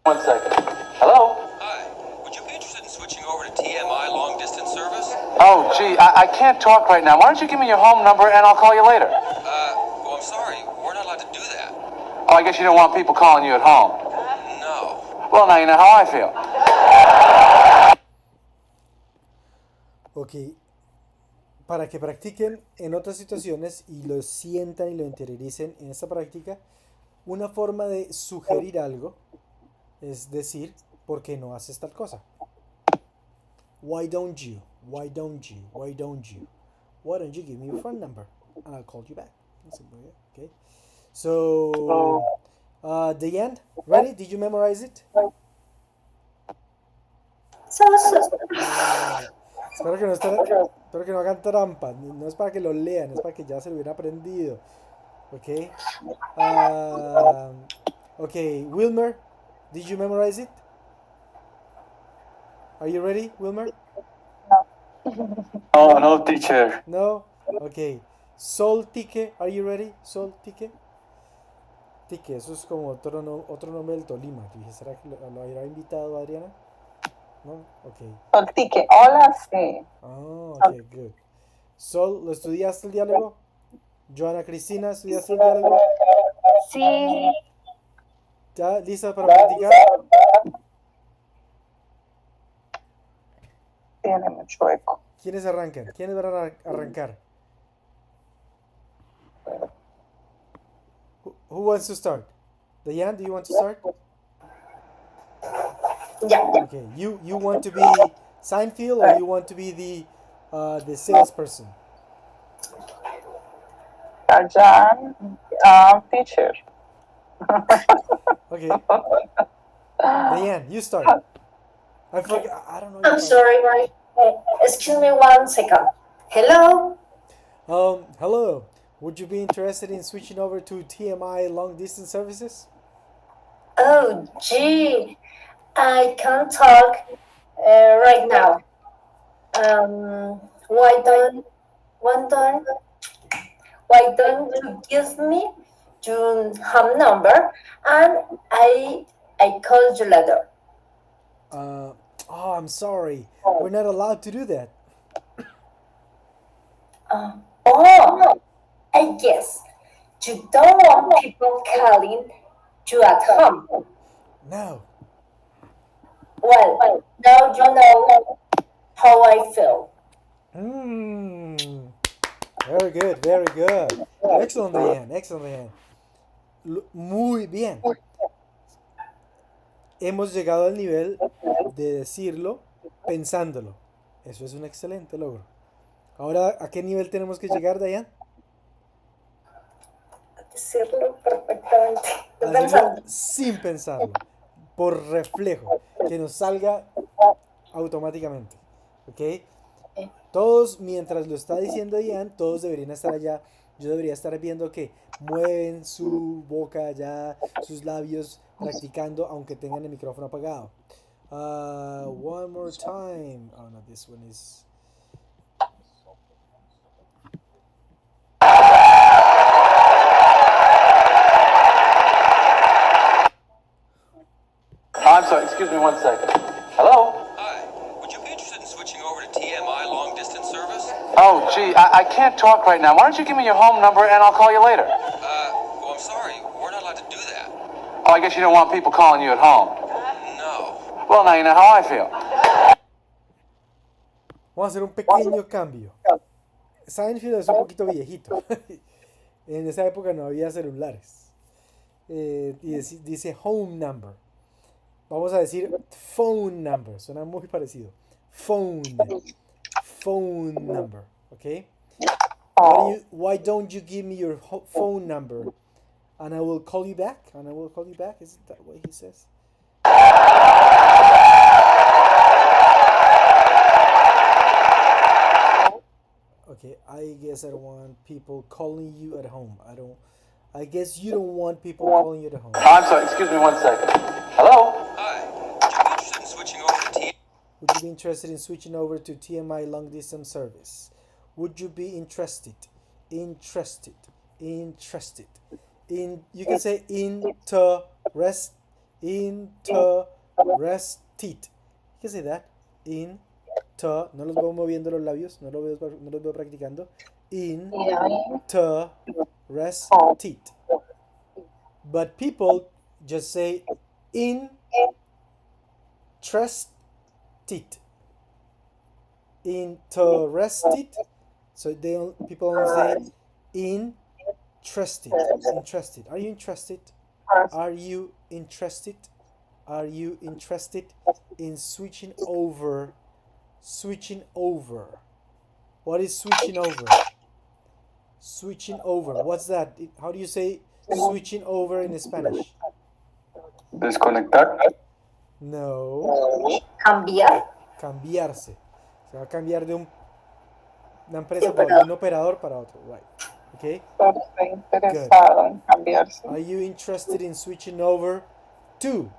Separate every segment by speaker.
Speaker 1: 1 second. Hello?
Speaker 2: Hi. Would you be interested in switching over to TMI long distance service?
Speaker 1: Oh, gee, I can't talk right now. Why don't you give me your home number and I'll call you later?
Speaker 2: Well, I'm sorry. We're not allowed to do that.
Speaker 1: Oh, I guess you don't want people calling you at home.
Speaker 2: No.
Speaker 1: Well, now you know how I feel.
Speaker 3: Ok, para que practiquen en otras situaciones y lo sientan y lo interioricen en esta práctica, una forma de sugerir algo es decir, ¿por qué no haces tal cosa? Why don't you? Why don't you? Why don't you? Why don't you give me your phone number and I'll call you back? Okay. So, Diane, ready? Did you memorize it? Espero que no hagan trampa. No es para que lo lean, es para que ya se lo hubieran aprendido. Ok. Ok, Wilmer, did you memorize it? Are you ready, Wilmer?
Speaker 1: Oh, no, teacher.
Speaker 3: No? Ok. Sol Tique, are you ready? Sol Tique. Tique, eso es como otro nombre del Tolima. Dije, ¿será que lo habrá invitado Adriana? ¿No? Ok.
Speaker 4: Soltique, hola, sí.
Speaker 3: Ah, ok, good. Sol, ¿lo estudiaste el diálogo? Joana Cristina, ¿estudiaste el diálogo?
Speaker 4: Sí,
Speaker 3: ¿Ya lista para practicar?
Speaker 4: tiene mucho eco.
Speaker 3: ¿Quiénes arrancan? ¿Quiénes van a arrancar? Who wants to start? Diane, do you want to start?
Speaker 4: Ya.
Speaker 3: Okay, you want to be Seinfeld or you want to be the salesperson?
Speaker 4: Jan, teacher.
Speaker 3: Okay. Diane, you start. I forgot. I don't know.
Speaker 5: I'm sorry, right? Excuse me 1 second. Hello?
Speaker 3: Hello. Would you be interested in switching over to TMI long distance services?
Speaker 5: Oh, gee, I can't talk right now. Why don't, why don't you give me your home number and I call you later.
Speaker 3: Oh, I'm sorry. We're not allowed to do that.
Speaker 5: Oh, I guess you don't want people calling you at home.
Speaker 3: No.
Speaker 5: Well, now you know how I feel.
Speaker 3: Very good, very good. Excellent, Diane. Excellent, Diane. Muy bien. Hemos llegado al nivel de decirlo pensándolo. Eso es un excelente logro. Ahora, ¿a qué nivel tenemos que llegar, Diane?
Speaker 5: Decirlo perfectamente.
Speaker 3: Hacerlo sin pensarlo, por reflejo, que nos salga automáticamente. ¿Ok? Todos, mientras lo está diciendo Diane, todos deberían estar allá. Yo debería estar viendo que mueven su boca allá, sus labios, practicando, aunque tengan el micrófono apagado. One more time. Oh no, this one is.
Speaker 1: I'm sorry, excuse me 1 second. Hello?
Speaker 2: Hi. Would you be interested in switching over to TMI long distance service?
Speaker 1: Oh, gee, I can't talk right now. Why don't you give me your home number and I'll call you later?
Speaker 2: Well, I'm sorry. We're not allowed to do that.
Speaker 1: Oh, I guess you don't want people calling you at home.
Speaker 2: No.
Speaker 1: Well, now you know how I feel.
Speaker 3: Vamos a hacer un pequeño cambio. Seinfeld es un poquito viejito. En esa época no había celulares. Y dice home number. Vamos a decir phone number. Suena muy parecido. Phone number. ¿Ok? Why don't you give me your phone number and I will call you back? And I will call you back. Is that what he says? Okay, I guess I don't want people calling you at home. I guess you don't want people calling you at home.
Speaker 1: I'm sorry, excuse me 1 second. Hello?
Speaker 2: Hi. Would you be interested in switching over to
Speaker 3: TMI long distance service? Would you be interested? You can say Interested. You can say that. In to, no los veo moviendo los labios, no los veo practicando.
Speaker 4: Yeah.
Speaker 3: Interested. But people just say interested. Interested. So people only say interested. Interested. Are you interested? Are you interested? Are you interested in switching over? Switching over. What is switching over? Switching over. What's that? How do you say switching over in Spanish?
Speaker 1: Desconectar.
Speaker 3: No.
Speaker 5: Cambiar.
Speaker 3: Cambiarse. Se va a cambiar de una empresa para otra, de un operador para otro. Right. Okay.
Speaker 4: Estoy interesado en cambiarse.
Speaker 3: Are you interested in switching over to?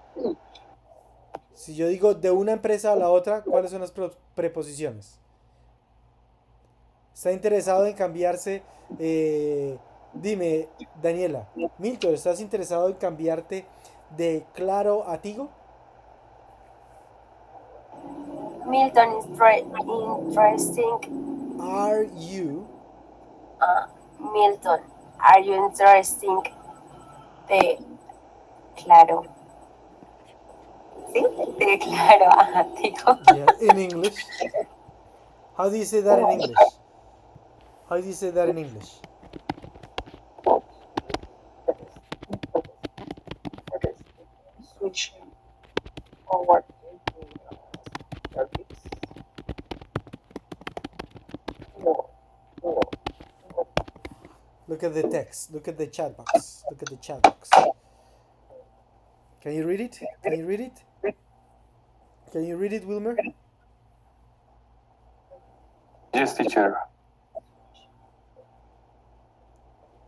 Speaker 3: Si yo digo de una empresa a la otra, ¿cuáles son las preposiciones? ¿Está interesado en cambiarse? Dime, Daniela. Milton, ¿estás interesado en cambiarte de Claro a Tigo?
Speaker 5: Milton is interesting.
Speaker 3: Are you?
Speaker 5: Milton, are you interesting de Claro? ¿Sí? De Claro a Tigo.
Speaker 3: Yeah, in English. How do you say that in English? How do you say that in English?
Speaker 4: Switching forward
Speaker 3: Look at the text. Look at the chat box. Look at the chat box. Can you read it? Can you read it? Can you read it, Wilmer?
Speaker 1: Yes, teacher.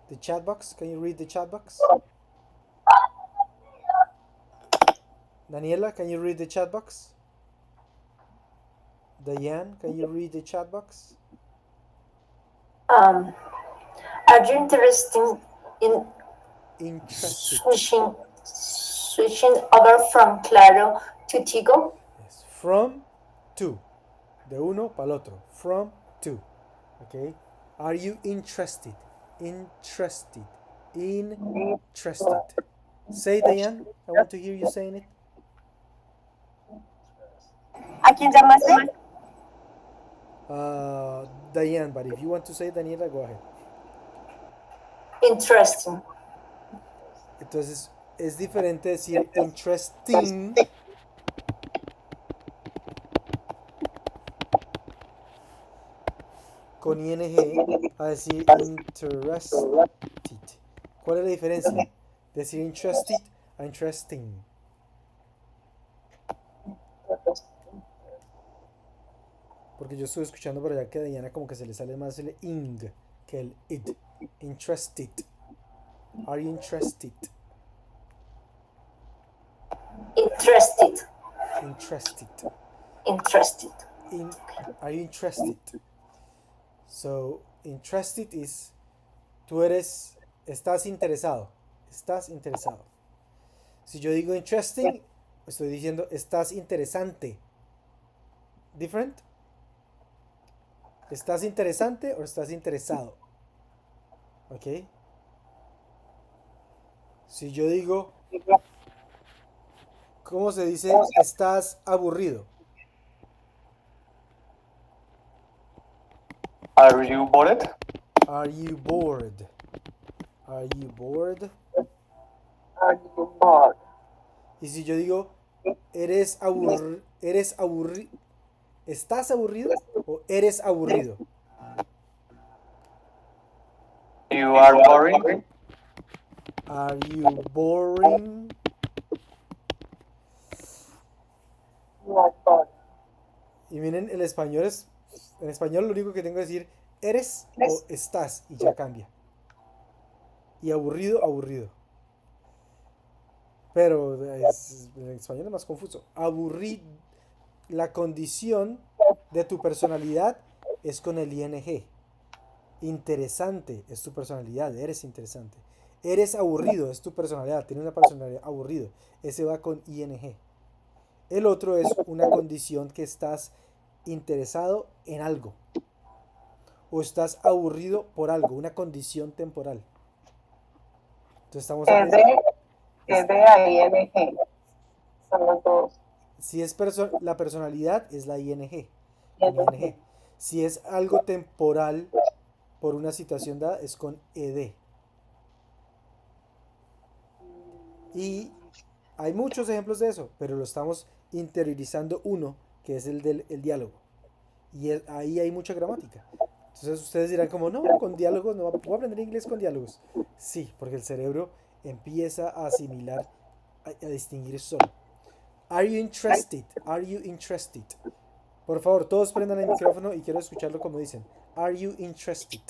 Speaker 3: The chat box. Can you read the chat box? Daniela, can you read the chat box? Diane, can you read the chat box?
Speaker 5: Are you interested in
Speaker 3: Interested.
Speaker 5: switching over from Claro to Tigo?
Speaker 3: Yes. From to. De uno para el otro. From to. Okay. Are you interested? Interested. Interested. Say, Diane. I want to hear you saying it.
Speaker 5: ¿A quién llamaste?
Speaker 3: Diane, but if you want to say Daniela, go ahead.
Speaker 5: Interesting.
Speaker 3: Entonces, es diferente decir interesting con ing a decir interested. ¿Cuál es la diferencia? Decir interested a interesting. Porque yo estuve escuchando por allá que a Diana como que se le sale más el ing que el id. Interested. Are you interested?
Speaker 5: Interested.
Speaker 3: Interested.
Speaker 5: Interested.
Speaker 3: Are you interested? So, interested is estás interesado. Estás interesado. Si yo digo interesting, estoy diciendo estás interesante. Different? ¿Estás interesante o estás interesado? ¿Ok? Si yo digo, ¿cómo se dice? Estás aburrido.
Speaker 1: Are you bored?
Speaker 3: Are you bored? Are you bored?
Speaker 4: Are you bored?
Speaker 3: Y si yo digo, eres aburrido, ¿estás aburrido o eres aburrido?
Speaker 1: You are boring?
Speaker 3: Are you boring?
Speaker 4: You are bored.
Speaker 3: Y miren, en español lo único que tengo que decir, eres o estás, y ya cambia. Y aburrido, aburrido. Pero en español es más confuso. Aburrido, la condición de tu personalidad es con el ing. Interesante es tu personalidad, eres interesante. Eres aburrido, es tu personalidad, tienes una personalidad aburrido. Ese va con ing. El otro es una condición que estás interesado en algo. O estás aburrido por algo, una condición temporal. Entonces estamos aprendiendo.
Speaker 4: ED-ING. Son los dos.
Speaker 3: Si es la personalidad, es la ing, con ing. Si es algo temporal por una situación dada, es con ed. Y hay muchos ejemplos de eso, pero lo estamos interiorizando uno, que es el del el diálogo. Y ahí hay mucha gramática. Entonces ustedes dirán como, no, con diálogos, no voy a aprender inglés con diálogos. Sí, porque el cerebro empieza a asimilar, a distinguir solo. Are you interested? Are you interested? Por favor, todos prendan el micrófono y quiero escucharlo como dicen. Are you interested?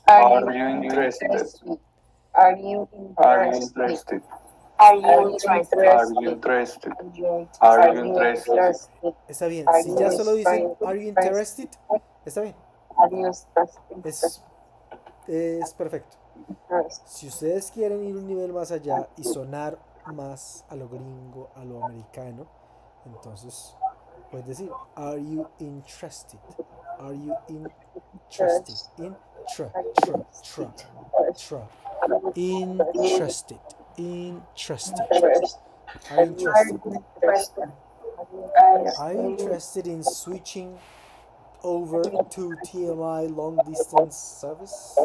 Speaker 1: Are you interested?
Speaker 4: Are you
Speaker 1: Are you
Speaker 4: interested?
Speaker 1: interested?
Speaker 5: Are you interested?
Speaker 1: Are you interested? Are you interested?
Speaker 3: Está bien. Si ya solo dicen Are you interested, está bien.
Speaker 4: Are you
Speaker 3: Es perfecto.
Speaker 4: interested?
Speaker 3: Si ustedes quieren ir un nivel más allá y sonar más a lo gringo, a lo americano, entonces puedes decir Are you interested? Are you interested? Interested. Interested. Are you interested? Are you interested in switching over to TMI long distance service?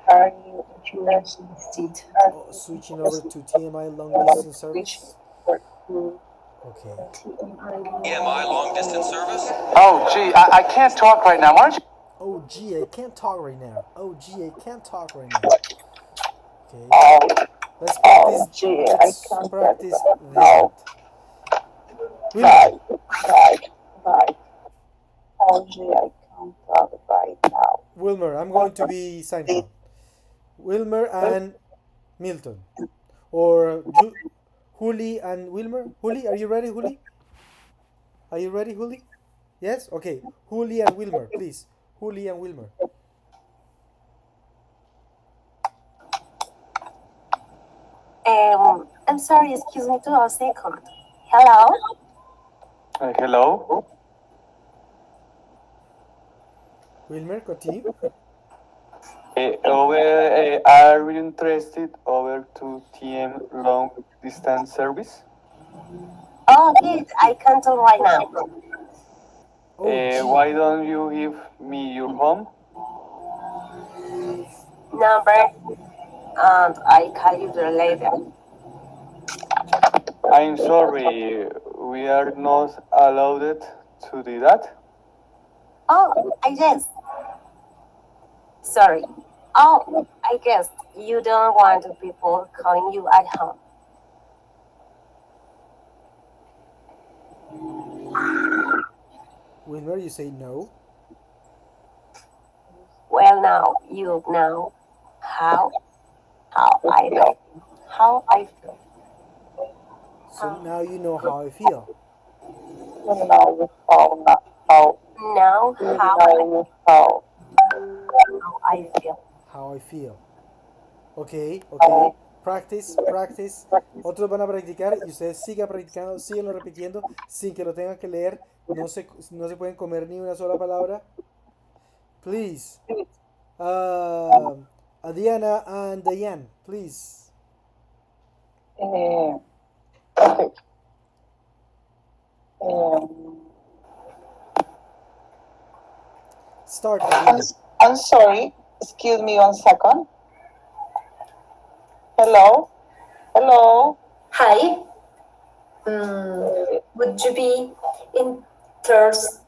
Speaker 4: Are you interested?
Speaker 3: Switching over to TMI long distance service? Okay.
Speaker 2: TMI long distance service?
Speaker 1: Oh, gee, I can't talk right now. Why don't you?
Speaker 3: Oh gee, I can't talk right now. Oh gee, I can't talk right now. Okay. Let's practice.
Speaker 4: gee,
Speaker 3: Let's
Speaker 4: I can't
Speaker 3: practice
Speaker 4: talk
Speaker 3: that. Wilmer,
Speaker 4: Right. Oh, gee, I can't talk right now.
Speaker 3: Wilmer, I'm going to be Seinfeld. Wilmer and Milton, or Juli and Wilmer. Juli, are you ready, Juli? Are you ready, Juli? Yes. Okay. Juli and Wilmer, please. Juli and Wilmer.
Speaker 5: I'm sorry, excuse me to a second. Hello?
Speaker 1: Hello?
Speaker 3: Wilmer, continue.
Speaker 1: Are you interested over to TM long distance service?
Speaker 5: Oh, good. I can talk right now.
Speaker 3: Oh, gee.
Speaker 1: Why don't you give me your home?
Speaker 5: Number, and I call you later.
Speaker 1: I'm sorry, we are not allowed to do that.
Speaker 5: Oh, I guess. Sorry. Oh, I guess you don't want people calling you at home.
Speaker 3: Wilmer, you say no.
Speaker 5: Well, now you know how I feel. How I feel.
Speaker 3: So now you know how I feel.
Speaker 4: Now, how
Speaker 5: Now how I feel.
Speaker 3: How I feel. Ok, ok. Practice, practice. Otros van a practicar y ustedes sigan practicando, síganlo repitiendo sin que lo tengan que leer. No se pueden comer ni una sola palabra. Please. Adriana and Diane, please.
Speaker 4: okay.
Speaker 3: Start, Adriana.
Speaker 4: I'm sorry. Excuse me 1 second. Hello? Hello?
Speaker 5: Hi. Would you be interested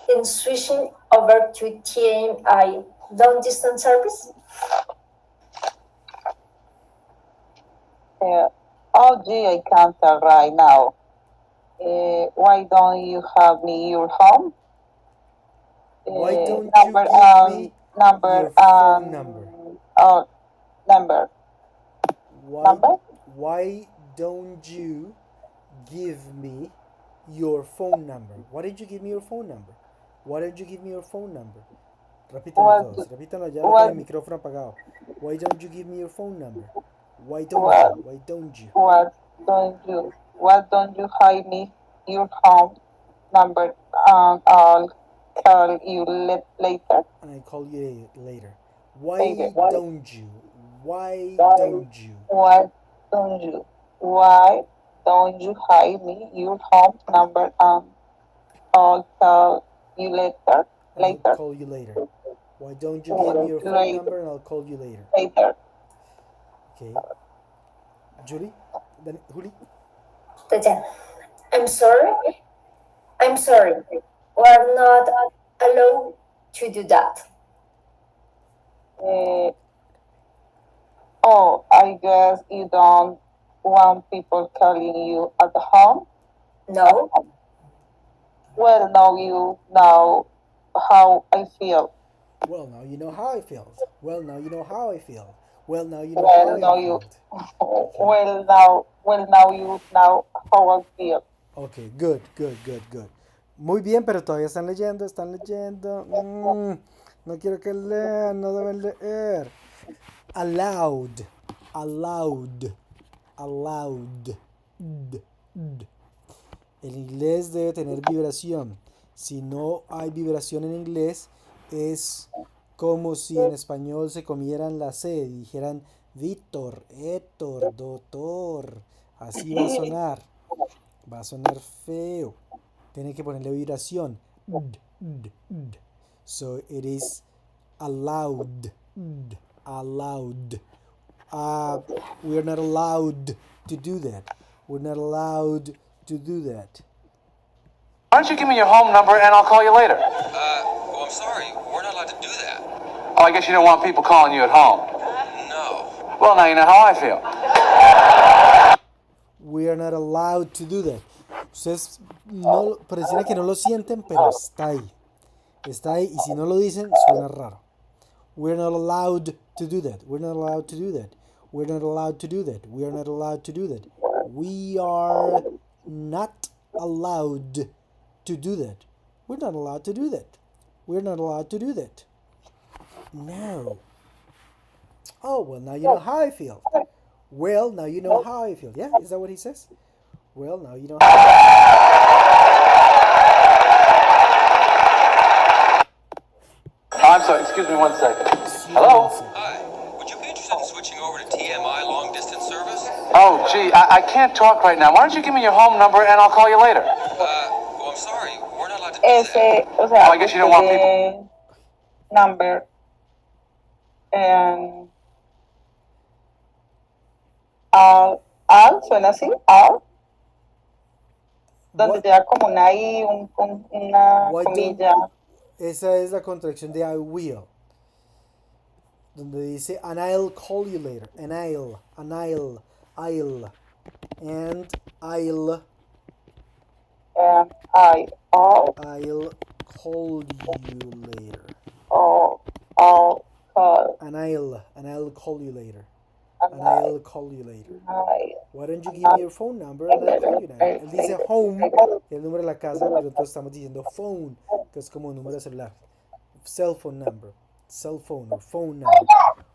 Speaker 5: in switching over to TMI long distance service?
Speaker 4: Oh, gee, I can't tell right now. Why don't you have me your home?
Speaker 3: Why don't
Speaker 4: number
Speaker 3: you give me your phone number?
Speaker 4: Oh, number.
Speaker 3: Why don't you give me your phone number? Why don't you give me your phone number? Why don't you give me your phone number? Repítanlo
Speaker 4: What
Speaker 3: todos.
Speaker 4: do,
Speaker 3: Repítanlo ya con
Speaker 4: what,
Speaker 3: el micrófono apagado. Why don't you give me your phone number? Why don't
Speaker 4: what,
Speaker 3: you? Why don't you?
Speaker 4: what don't you hide me your home number and I'll call you later?
Speaker 3: And I call you later. Why
Speaker 4: Later.
Speaker 3: don't you? Why don't you?
Speaker 4: What don't you? Why don't you hide me your home number and I'll call you later?
Speaker 3: And I'll
Speaker 4: Later.
Speaker 3: call you later. Why don't you give me your phone number and I'll call you later?
Speaker 4: Later.
Speaker 3: Okay. Julie? Then Juli?
Speaker 5: Tatiana, I'm sorry. I'm sorry. We're not allowed to do that.
Speaker 4: Uh, oh, I guess you don't want people calling you at home.
Speaker 5: No.
Speaker 4: Well, now you know how I feel.
Speaker 3: Well, now you know how I felt. Well, now you know how I feel. Well, now you know how
Speaker 4: Well,
Speaker 3: I
Speaker 4: now you.
Speaker 3: felt. Okay.
Speaker 4: Well, now you know how I feel.
Speaker 3: Ok, good, good, good, good. Muy bien, pero todavía están leyendo, están leyendo. No quiero que lean, no deben leer. Allowed, allowed, allowed. D. El inglés debe tener vibración. Si no hay vibración en inglés, es como si en español se comieran la C y dijeran Víctor, Héctor, doctor. Así va a sonar. Va a sonar feo. Tiene que ponerle vibración. So it is allowed. Allowed. We are not allowed to do that. We're not allowed to do that.
Speaker 2: Why don't you give me your home number and I'll call you later? Well, I'm sorry. We're not allowed to do that. Oh, I guess you don't want people calling you at home. No. Well, now you know how I feel.
Speaker 3: We are not allowed to do that. Ustedes no, pareciera que no lo sienten, pero está ahí. Está ahí y si no lo dicen, suena raro. We're not allowed to do that. We're not allowed to do that. We're not allowed to do that. We are not allowed to do that. We are not allowed to do that. We're not allowed to do that. We're not allowed to do that. No. Oh, well, now you know how I feel. Well, now you know how I feel. Yeah, is that what he says? Well, now you know how
Speaker 2: I'm sorry. Excuse me 1 second.
Speaker 3: Hello?
Speaker 2: Hi. Would you be interested in switching over to TMI long distance service?
Speaker 6: Oh, gee, I can't talk right now. Why don't you give me your home number and I'll call you later?
Speaker 2: Well, I'm sorry. We're not allowed to do that.
Speaker 4: Ese, o sea,
Speaker 6: Oh, I guess you don't want people.
Speaker 4: Number and al suena así, al, donde
Speaker 3: What?
Speaker 4: te da como una I, una
Speaker 3: Why don't-
Speaker 4: comilla.
Speaker 3: Esa es la contracción de I will. Donde dice, and I'll call you later. And I'll. And I'll. And I'll.
Speaker 4: And I'll
Speaker 3: call you later.
Speaker 4: call,
Speaker 3: And I'll call you later.
Speaker 4: and
Speaker 3: And I'll call you later.
Speaker 4: I,
Speaker 3: Why don't you give me your phone number and I'll call you now? Él dice home, que es el número de la casa, pero nosotros estamos diciendo phone, que es como número de celular. Cell phone number. Cell phone or phone number.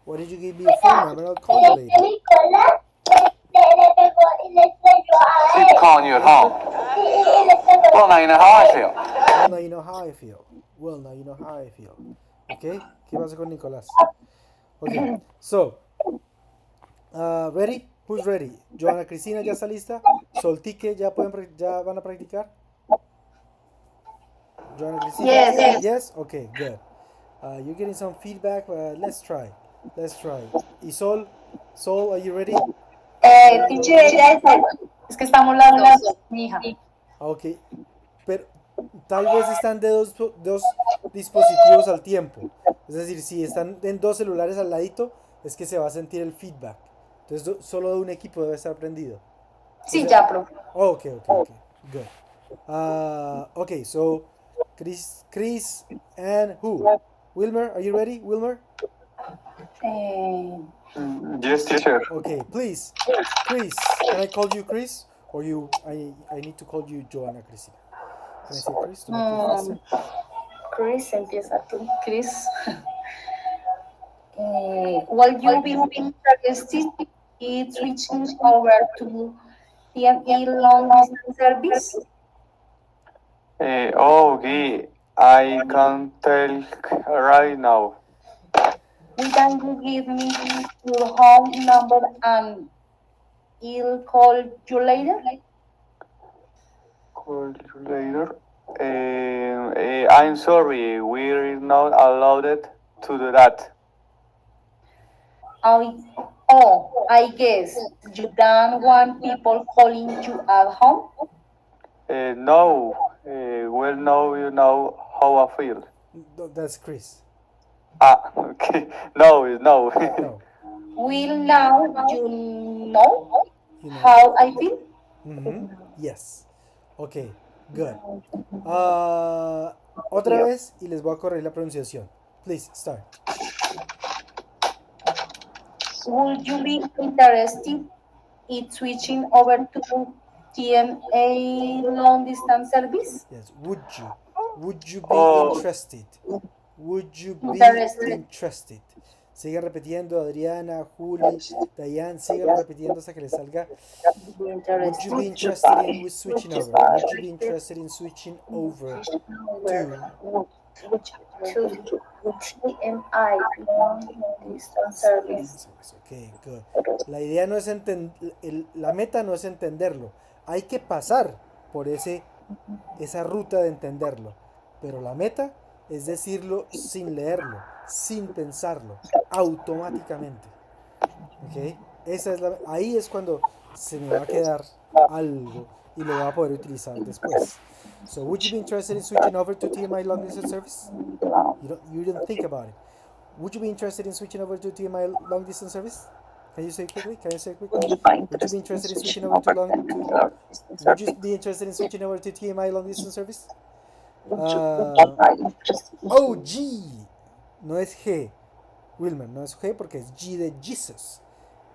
Speaker 3: Why don't you give me your phone number and I'll call you later?
Speaker 6: People calling you at home. Well, now you know how I feel.
Speaker 3: Well, now you know how I feel. Well, now you know how I feel. Okay? ¿Qué pasa con Nicolás? Okay, so, ready? Who's ready? Joana Cristina, ¿ya está lista? Soltique, ¿ya, ya van a practicar? Joana Cristina?
Speaker 7: Yes.
Speaker 3: Yes? Okay, good. You're getting some feedback. Let's try. Let's try. ¿Y Sol? Sol, are you ready?
Speaker 7: Teacher, ya es que estamos las dos, mi hija.
Speaker 3: Ok, pero tal vez están de dos dispositivos al tiempo. Es decir, si están en dos celulares al ladito, es que se va a sentir el feedback. Entonces, solo de un equipo debe estar prendido.
Speaker 7: Sí, ya, profe.
Speaker 3: Oh, okay. Good. Okay, so Chris and who? Wilmer, are you ready? Wilmer?
Speaker 1: Yes, teacher.
Speaker 3: Okay, please. Chris, can I call you Chris? Or I need to call you Joanna Cristina? Can I say Chris to make it faster?
Speaker 7: Chris, empieza tú. Chris. Will you be interested in switching over to TME long distance service?
Speaker 1: Okay, I can tell right now.
Speaker 7: Can you give me your home number and I'll call you later?
Speaker 1: Call you later. I'm sorry, we're not allowed to do that.
Speaker 7: I guess you don't want people calling you at home?
Speaker 1: No, well, now you know how I feel.
Speaker 3: That's Chris.
Speaker 1: Ah, okay. No, no.
Speaker 3: No.
Speaker 7: Will now you know
Speaker 3: You know?
Speaker 7: how I feel?
Speaker 3: Yes. Ok, good. Otra vez y les voy a corregir la pronunciación. Please, start.
Speaker 7: Would you be interested in switching over to TMA long distance service?
Speaker 3: Yes, would you? Would you be
Speaker 1: Oh,
Speaker 3: interested? Would you be
Speaker 7: Interested.
Speaker 3: interested? Sigan repitiendo, Adriana, Juli, Diane, síganlo repitiendo hasta que les salga. Would you be interested in switching over? Would you be interested in switching over to?
Speaker 7: To TMI long distance service.
Speaker 3: Ok, good. La idea no es la meta no es entenderlo. Hay que pasar por esa ruta de entenderlo. Pero la meta es decirlo sin leerlo, sin pensarlo, automáticamente. ¿Ok? Ahí es cuando se me va a quedar algo y lo voy a poder utilizar después. So, would you be interested in switching over to TMI long distance service? You didn't think about it. Would you be interested in switching over to TMI long distance service? Can you say it quickly? Can you say it quickly? Would you be interested in switching over to Would you be interested in switching over to TMI long distance service? Oh, G. No es G. Wilmer, no es G porque es G de Jesus.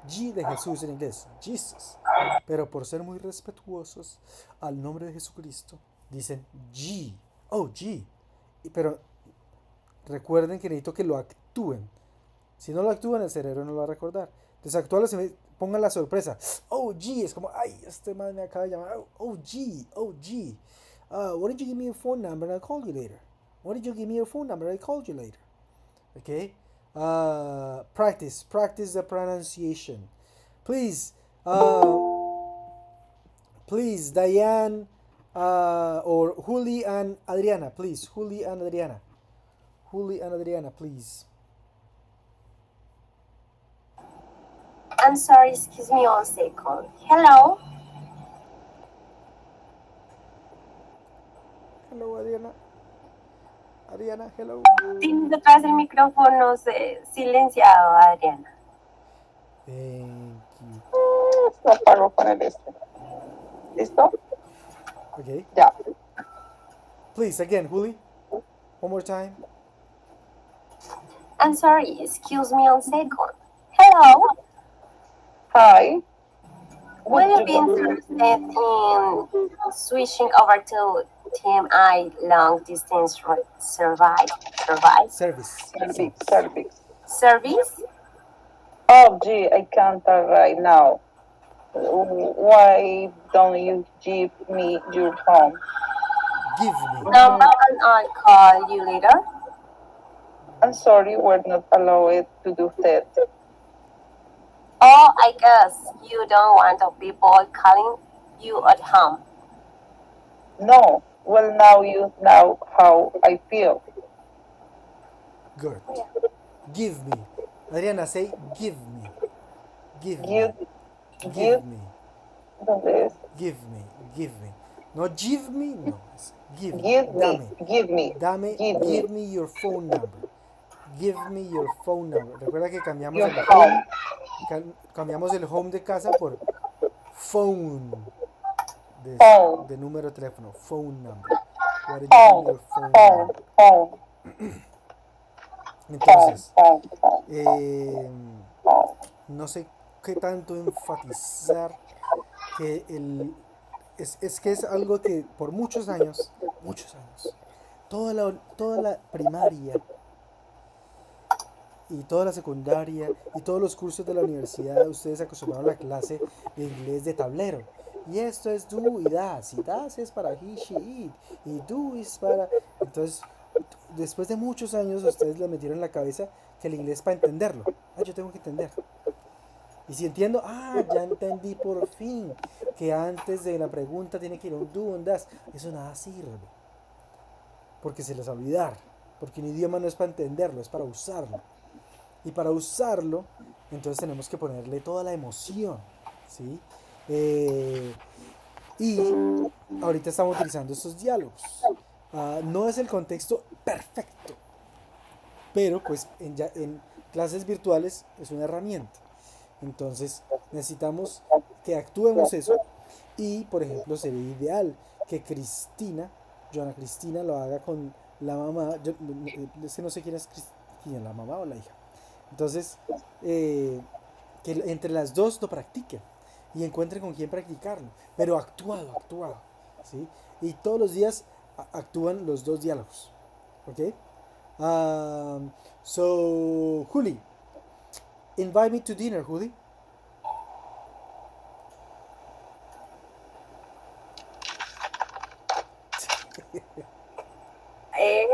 Speaker 3: G de Jesús en inglés. Jesus. Pero por ser muy respetuosos al nombre de Jesucristo, dicen G. Oh, G. Pero recuerden que necesito que lo actúen. Si no lo actúan, el cerebro no lo va a recordar. Entonces, actúalo, pongan la sorpresa. Oh, G. Es como, ay, este man me acaba de llamar. Oh, G. Oh, G. Why don't you give me your phone number and I'll call you later? Why don't you give me your phone number and I'll call you later? Okay? Practice the pronunciation. Please, Diane, or Juli and Adriana, please. Juli and Adriana, please.
Speaker 5: I'm sorry, excuse me 1 second. Hello.
Speaker 3: Hello, Adriana. Adriana, hello.
Speaker 5: Tienes detrás del micrófono silenciado, Adriana.
Speaker 3: Thank you.
Speaker 4: Lo apago con el este. ¿Listo?
Speaker 3: Okay.
Speaker 4: Ya.
Speaker 3: Please, again, Juli. One more time.
Speaker 5: I'm sorry, excuse me 1 second. Hello.
Speaker 4: Hi.
Speaker 5: Will you be interested in switching over to TMI long distance service?
Speaker 4: Oh, gee, I can't right now. Why don't you give me your home?
Speaker 3: Give me.
Speaker 5: Number and I'll call you later.
Speaker 4: I'm sorry, we're not allowed to do that.
Speaker 5: Oh, I guess you don't want people calling you at home.
Speaker 4: No. Well, now you know how I feel.
Speaker 3: Good. Give me. Adriana, say give me. Give me.
Speaker 4: Give
Speaker 3: me.
Speaker 4: ¿Dónde es?
Speaker 3: Give me. Give me. No give me, no. Give me.
Speaker 4: Give me.
Speaker 3: Dame.
Speaker 4: Give me.
Speaker 3: Dame.
Speaker 4: Give me.
Speaker 3: Give me your phone number. Give me your phone number. Recuerda que cambiamos
Speaker 4: Your
Speaker 3: el
Speaker 4: home.
Speaker 3: cambiamos el home de casa por phone.
Speaker 4: Phone.
Speaker 3: De número de teléfono. Phone number. What is your phone number?
Speaker 4: Phone.
Speaker 3: Entonces,
Speaker 4: Phone.
Speaker 3: no sé qué tanto enfatizar que es que es algo que por muchos años, toda la primaria y toda la secundaria y todos los cursos de la universidad, ustedes acostumbraron a la clase de inglés de tablero. Y esto es do y das. Y das es para he, she, it. Y do es para... Entonces, después de muchos años, ustedes le metieron en la cabeza que el inglés es para entenderlo. Ah, yo tengo que entender. Y si entiendo, ya entendí por fin que antes de la pregunta tiene que ir un do, un das. Eso nada sirve. Porque se les va a olvidar. Porque un idioma no es para entenderlo, es para usarlo. Y para usarlo, entonces tenemos que ponerle toda la emoción, ¿sí? Y ahorita estamos utilizando estos diálogos. No es el contexto perfecto, pero pues en clases virtuales es una herramienta. Entonces necesitamos que actuemos eso y, por ejemplo, sería ideal que Joana Cristina, lo haga con la mamá. Es que no sé quién es Cristina, la mamá o la hija. Entonces, que entre las dos lo practiquen y encuentren con quién practicarlo, pero actuado, ¿sí? Y todos los días actúan los dos diálogos, ¿ok? So, Juli, invite me to dinner, Juli.
Speaker 5: Eh,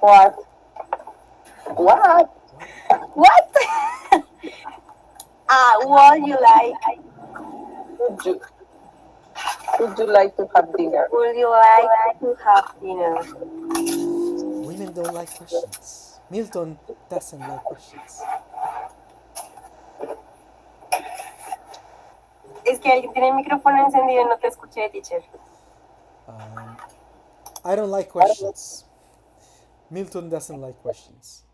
Speaker 4: What?
Speaker 5: what?
Speaker 3: What?
Speaker 5: What? What you like?
Speaker 4: Would you would you like to have dinner?
Speaker 5: Would you like to have dinner?
Speaker 3: Women don't like questions. Milton doesn't like questions.
Speaker 5: Es que alguien tiene el micrófono encendido y no te escuché, teacher.
Speaker 3: Um, I don't like questions. Milton doesn't like questions.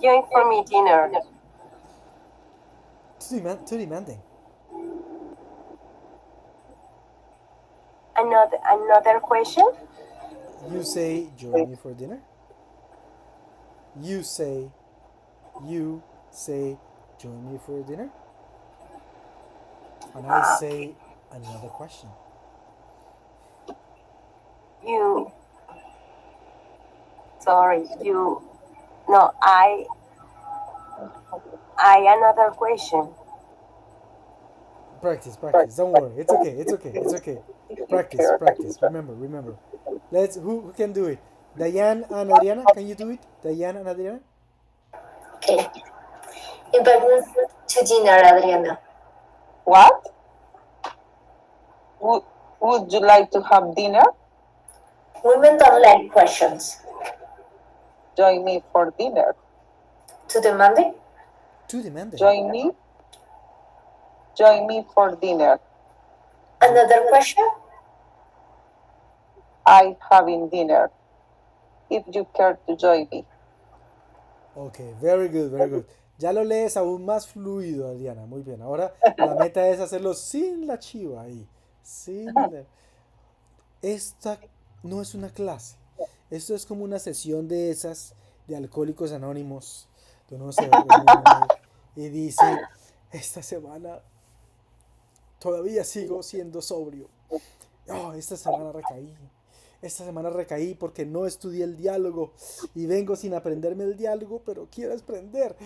Speaker 5: Join for me dinner.
Speaker 3: Too demanding.
Speaker 5: Another question?
Speaker 3: You say, join me for dinner. You say, join me for dinner. And I say, another question.
Speaker 5: You. Sorry, you. No, I another question.
Speaker 3: Practice. Don't worry. It's okay. Practice. Remember. Who can do it? Diane and Adriana, can you do it? Diane and Adriana?
Speaker 5: Okay. Invite me to dinner, Adriana.
Speaker 4: What? Would you like to have dinner?
Speaker 5: Women don't like questions.
Speaker 4: Join me for dinner.
Speaker 5: Too demanding?
Speaker 3: Too demanding.
Speaker 4: Join me for dinner.
Speaker 5: Another question?
Speaker 4: I having dinner. If you care to join me.
Speaker 3: Ok, very good. Ya lo lees aún más fluido, Adriana. Muy bien. Ahora la meta es hacerlo sin la chiva ahí. Esta no es una clase. Esto es como una sesión de esas de Alcohólicos Anónimos. Donde uno se reúne y dice, esta semana todavía sigo siendo sobrio. Esta semana recaí porque no estudié el diálogo y vengo sin aprenderme el diálogo, pero quiero aprender.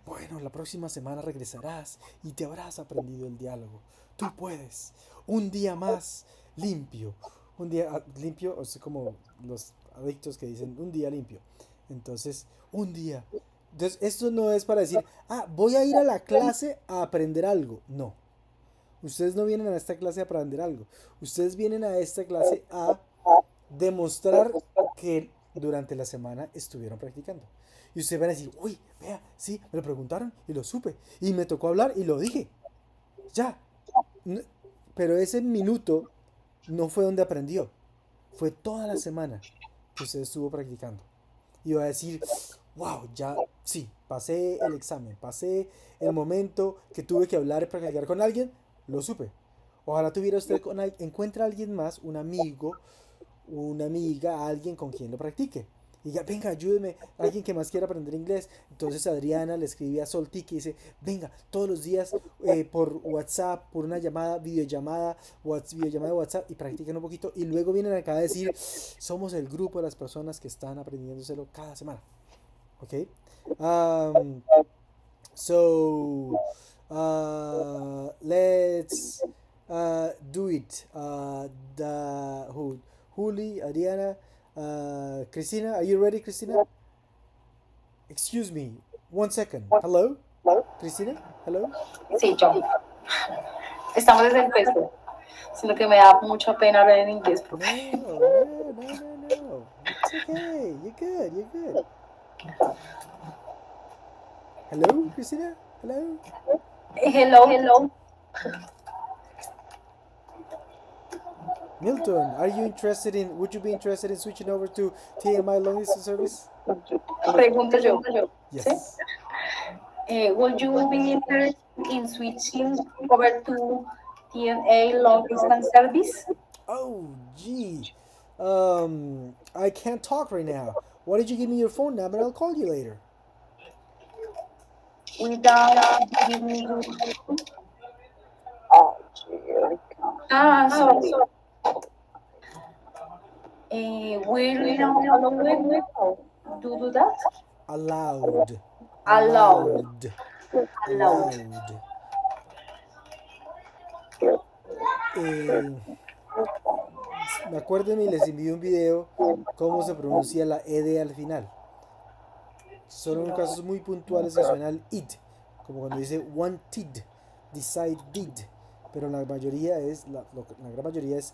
Speaker 3: Bueno, la próxima semana regresarás y te habrás aprendido el diálogo. Tú puedes. Un día más limpio. Un día limpio, o sea, como los adictos que dicen un día limpio. Entonces, un día. Entonces, esto no es para decir, voy a ir a la clase a aprender algo. No. Ustedes no vienen a esta clase a aprender algo. Ustedes vienen a esta clase a demostrar que durante la semana estuvieron practicando. Y ustedes van a decir, uy, vea, sí, me lo preguntaron y lo supe. Y me tocó hablar y lo dije. Ya. Pero ese minuto no fue donde aprendió. Fue toda la semana que usted estuvo practicando. Y va a decir, wow, ya, sí, pasé el examen, pasé el momento que tuve que hablar y practicar con alguien, lo supe. Ojalá tuviera usted encuentra a alguien más, un amigo, una amiga, alguien con quien lo practique. y diga, venga, ayúdeme, alguien que más quiera aprender inglés. Entonces Adriana le escribe a Solti que dice, venga, todos los días por WhatsApp, por una llamada, videollamada de WhatsApp y practiquen un poquito. Y luego vienen acá a decir, somos el grupo de las personas que están aprendiéndoselo cada semana. ¿Ok? Um, so, let's do it. Juli, Adriana, Cristina, are you ready, Cristina? Excuse me, 1 second. Hello, Cristina. Hello.
Speaker 7: Sí, yo. Estamos desde el empezó. Sino que me da mucha pena hablar en inglés, profe.
Speaker 3: No. It's okay. You're good. You're good. Hello, Cristina. Hello.
Speaker 7: Hello.
Speaker 3: Milton, would you be interested in switching over to TMI long distance service?
Speaker 7: Pregunto yo.
Speaker 3: Yes.
Speaker 7: Would you be interested in switching over to TNA long distance service?
Speaker 3: Oh, gee. I can't talk right now. Why don't you give me your phone number and I'll call you later?
Speaker 7: Without giving me your
Speaker 4: Oh, gee,
Speaker 7: sorry. Will you allow to do that?
Speaker 3: Allowed.
Speaker 7: Allowed.
Speaker 3: Eh, me acuerdo y les envié un video cómo se pronuncia la ed al final. Son casos muy puntuales que suena el id, como cuando dice wanted, decided, pero la mayoría es la gran mayoría es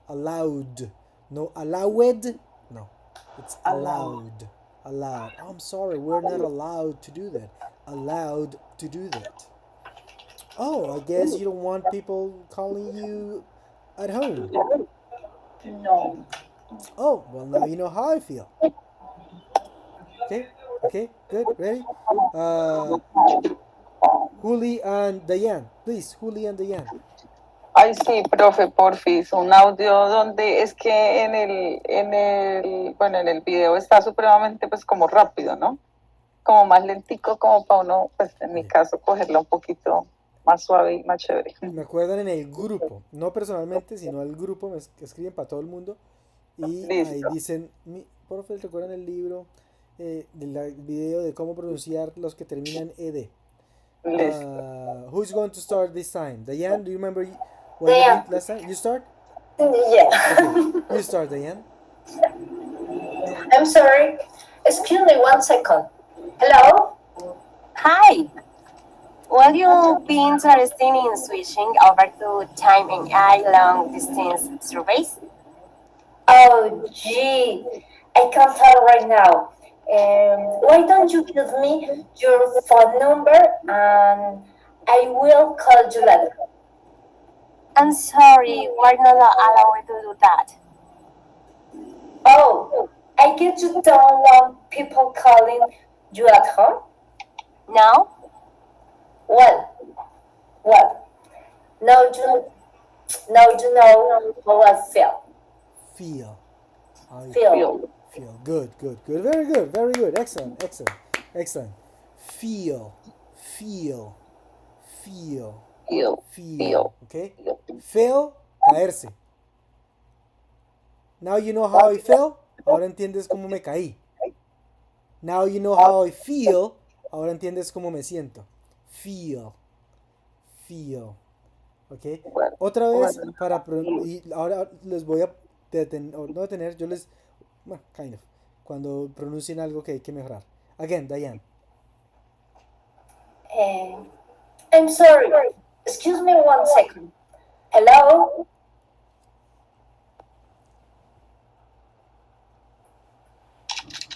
Speaker 3: allowed, no allowed, no, it's allowed. Oh, I'm sorry, we're not allowed to do that. Allowed to do that. Oh, I guess you don't want people calling you at home.
Speaker 7: No.
Speaker 3: Oh, well, now you know how I feel. Okay, good, ready? Juli and Diane, please, Juli and Diane.
Speaker 4: Ay, sí, profe, porfis, un audio donde es que bueno, en el video está supremamente, pues, como rápido, ¿no? Como más lentico, como para uno, pues, en mi caso, cogerla un poquito más suave y más chévere.
Speaker 3: Me acuerdan en el grupo, no personalmente, sino al grupo, me escriben para todo el mundo y
Speaker 4: Listo.
Speaker 3: ahí dicen, profe, ¿recuerdan el libro del video de cómo pronunciar los que terminan ed? Who's going to start this time? Diane, do you remember what you did last time? You start?
Speaker 5: Yeah.
Speaker 3: Okay. You start, Diane.
Speaker 5: I'm sorry. Excuse me 1 second. Hello?
Speaker 8: Hi. Will you be interested in switching over to time and I long distance surveys?
Speaker 5: Oh, gee. I can't tell right now. Why don't you give me your phone number and I will call you later.
Speaker 8: I'm sorry, we're not allowed to do that.
Speaker 5: Oh, I guess you don't want people calling you at home?
Speaker 8: No?
Speaker 5: Well, now you know how I feel.
Speaker 3: Feel.
Speaker 5: Feel.
Speaker 3: Good. Very good. Excellent. Feel. Okay? Feel, caerse. Now you know how I feel. Ahora entiendes cómo me caí. Now you know how I feel. Ahora entiendes cómo me siento. Feel. ¿Ok? Otra vez, y ahora les voy a no detener, yo les, bueno, kind of, cuando pronuncien algo que hay que mejorar. Again, Diane.
Speaker 5: I'm sorry. Excuse me 1 second. Hello?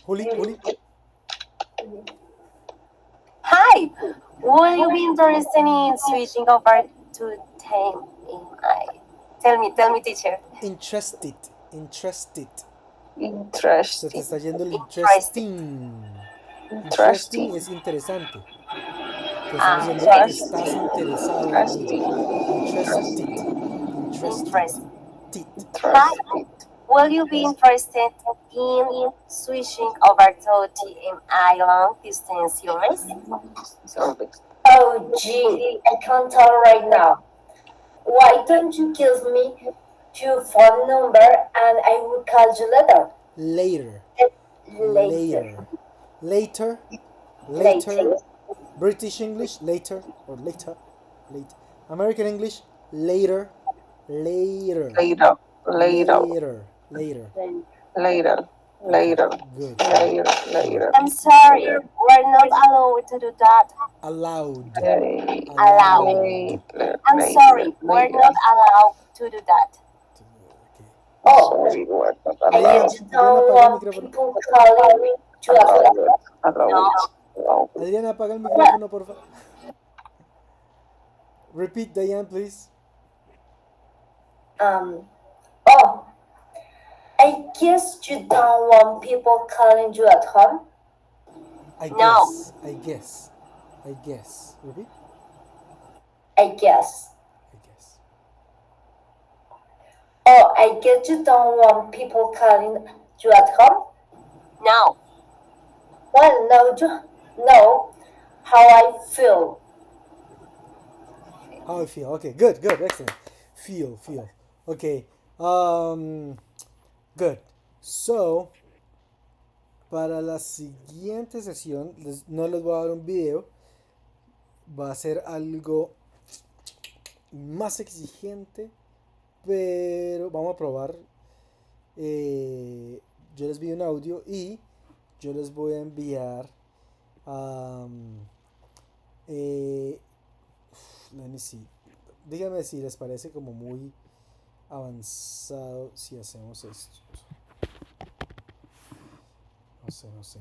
Speaker 3: Juli.
Speaker 8: Hi. Will you be interested in switching over to time and I? Tell me, teacher.
Speaker 3: Interested.
Speaker 4: Interesting.
Speaker 3: Se te está yendo el interesting es interesante. Te estamos diciendo, estás interesado en mí. Interested.
Speaker 8: Hi. Will you be interested in switching over to TMI long distance service?
Speaker 5: Oh, gee, I can't tell right now. Why don't you give me your phone number and I will call you later?
Speaker 3: Later.
Speaker 5: Later.
Speaker 3: Later. Later.
Speaker 5: Later.
Speaker 3: British English, later or later. Later. American English, later. Later.
Speaker 4: Later, later,
Speaker 3: Later. Later.
Speaker 4: later,
Speaker 3: Okay.
Speaker 4: later,
Speaker 3: Good.
Speaker 4: later,
Speaker 3: Good.
Speaker 4: later.
Speaker 8: I'm sorry, we're not allowed to do that.
Speaker 3: Allowed.
Speaker 4: Later,
Speaker 8: Allowed.
Speaker 4: later,
Speaker 8: I'm sorry, we're not allowed to do that.
Speaker 3: Okay.
Speaker 5: Oh,
Speaker 4: Sorry, we're not
Speaker 5: I
Speaker 3: Adriana,
Speaker 4: allowed.
Speaker 5: guess you
Speaker 3: Adriana,
Speaker 5: don't
Speaker 3: apaga el
Speaker 5: want
Speaker 3: micrófono.
Speaker 5: people calling me to ask.
Speaker 8: No.
Speaker 3: Adriana, apaga el micrófono, por favor. Repeat, Diane, please.
Speaker 5: Oh, I guess you don't want people calling you at home.
Speaker 3: I
Speaker 8: No.
Speaker 3: guess. I guess. I guess. Repeat.
Speaker 5: I guess.
Speaker 3: I guess.
Speaker 5: Oh, I guess you don't want people calling you at home.
Speaker 8: No.
Speaker 5: Well, no, you know how I feel.
Speaker 3: How I feel. Okay, good, good, excellent. Feel. Okay. Good. So, para la siguiente sesión, no les voy a dar un video. Va a ser algo más exigente, pero vamos a probar. Yo les vi un audio y yo les voy a enviar. Let me see. Díganme si les parece como muy avanzado si hacemos esto. No sé.